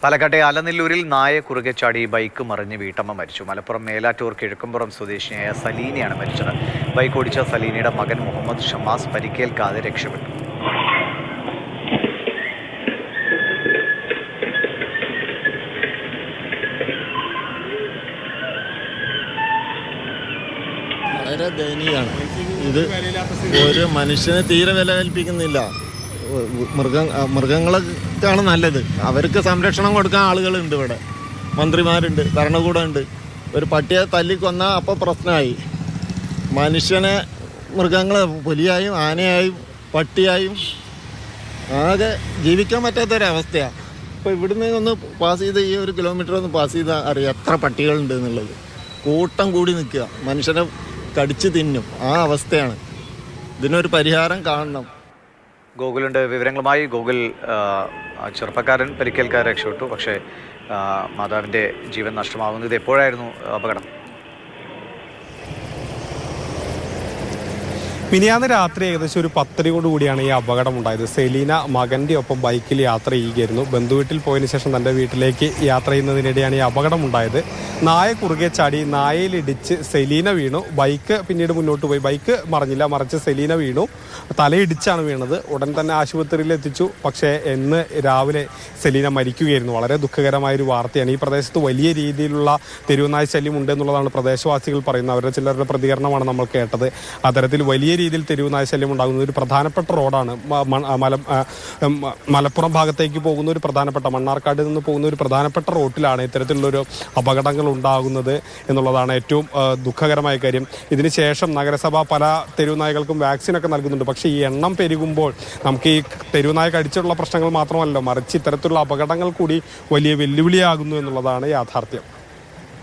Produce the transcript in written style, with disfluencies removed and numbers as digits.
പാലക്കാട്ടെ അലനല്ലൂരിൽ നായ കുറുകെ ചാടി ബൈക്ക് മറിഞ്ഞ് വീട്ടമ്മ മരിച്ചു. മലപ്പുറം മേലാറ്റൂർ കിഴക്കുംപുറം സ്വദേശിനിയായ സലീനയാണ് മരിച്ചത്. ബൈക്ക് ഓടിച്ച സലീനയുടെ മകൻ മുഹമ്മദ് ഷമാസ് പരിക്കേൽക്കാതെ രക്ഷപ്പെട്ടു. വളരെ ദയനീയമാണ്. ഇത് ഒരു മനുഷ്യനെ തീരെ വില കൽപ്പിക്കുന്നില്ല. മൃഗങ്ങളൊക്കെയാണ് നല്ലത്. അവർക്ക് സംരക്ഷണം കൊടുക്കാൻ ആളുകളുണ്ട്, ഇവിടെ മന്ത്രിമാരുണ്ട്, ഭരണകൂടമുണ്ട്. ഒരു പട്ടിയെ തല്ലിക്കൊന്നാൽ അപ്പോൾ പ്രശ്നമായി. മനുഷ്യനെ മൃഗങ്ങളെ പുലിയായും ആനയായും പട്ടിയായും ആകെ ജീവിക്കാൻ പറ്റാത്തൊരവസ്ഥയാണ്. ഇപ്പോൾ ഇവിടുന്ന് ഒന്ന് പാസ് ചെയ്ത് ഈ 1 കിലോമീറ്റർ ഒന്ന് പാസ് ചെയ്താൽ അറിയാം എത്ര പട്ടികളുണ്ട് എന്നുള്ളത്. കൂട്ടം കൂടി നിൽക്കുക, മനുഷ്യനെ കടിച്ച് തിന്നും. ആ അവസ്ഥയാണ്. ഇതിനൊരു പരിഹാരം കാണണം. ഗോകുലുണ്ട് വിവരങ്ങളുമായി. ഗോകുൽ, ചെറുപ്പക്കാരൻ പരിക്കേൽക്കാതെ രക്ഷപ്പെട്ടു, പക്ഷേ മാതാവിൻ്റെ ജീവൻ നഷ്ടമാകുന്നത് എപ്പോഴായിരുന്നു അപകടം? മിനിയാന്ന് രാത്രി ഏകദേശം ഒരു 10 കൂടിയാണ് ഈ അപകടം ഉണ്ടായത്. സെലീന മകൻ്റെ ഒപ്പം ബൈക്കിൽ യാത്ര ചെയ്യുകയായിരുന്നു. ബന്ധുവീട്ടിൽ പോയതിനു ശേഷം തൻ്റെ വീട്ടിലേക്ക് യാത്ര ചെയ്യുന്നതിനിടെയാണ് ഈ അപകടം ഉണ്ടായത്. നായ കുറുകെ ചാടി നായയിലിടിച്ച് സെലീന വീണു. ബൈക്ക് പിന്നീട് മുന്നോട്ട് പോയി. ബൈക്ക് മറിഞ്ഞില്ല, മറിച്ച് സെലീന വീണു. തലയിടിച്ചാണ് വീണത്. ഉടൻ തന്നെ ആശുപത്രിയിൽ എത്തിച്ചു. പക്ഷേ ഇന്ന് രാവിലെ സെലീന മരിക്കുകയായിരുന്നു. വളരെ ദുഃഖകരമായൊരു വാർത്തയാണ്. ഈ പ്രദേശത്ത് വലിയ രീതിയിലുള്ള തെരുവുനായ ശല്യം ഉണ്ടെന്നുള്ളതാണ് പ്രദേശവാസികൾ പറയുന്നത്. അവരുടെ ചിലരുടെ പ്രതികരണമാണ് നമ്മൾ കേട്ടത്. അത്തരത്തിൽ വലിയ രീതിയിൽ തെരുവുനായ ശല്യം ഉണ്ടാകുന്ന ഒരു പ്രധാനപ്പെട്ട റോഡാണ്. മലപ്പുറം ഭാഗത്തേക്ക് പോകുന്ന ഒരു പ്രധാനപ്പെട്ട, മണ്ണാർക്കാട് നിന്ന് പോകുന്ന ഒരു പ്രധാനപ്പെട്ട റോട്ടിലാണ് ഇത്തരത്തിലുള്ളൊരു അപകടങ്ങൾ ഉണ്ടാകുന്നത് എന്നുള്ളതാണ് ഏറ്റവും ദുഃഖകരമായ കാര്യം. ഇതിനുശേഷം നഗരസഭ പല തെരുവുനായകൾക്കും വാക്സിനൊക്കെ നൽകുന്നുണ്ട്. പക്ഷേ ഈ എണ്ണം പെരുകുമ്പോൾ നമുക്ക് ഈ തെരുവുനായ കടിച്ചുള്ള പ്രശ്നങ്ങൾ മാത്രമല്ല, മറിച്ച് ഇത്തരത്തിലുള്ള അപകടങ്ങൾ കൂടി വലിയ വെല്ലുവിളിയാകുന്നു എന്നുള്ളതാണ് യാഥാർത്ഥ്യം.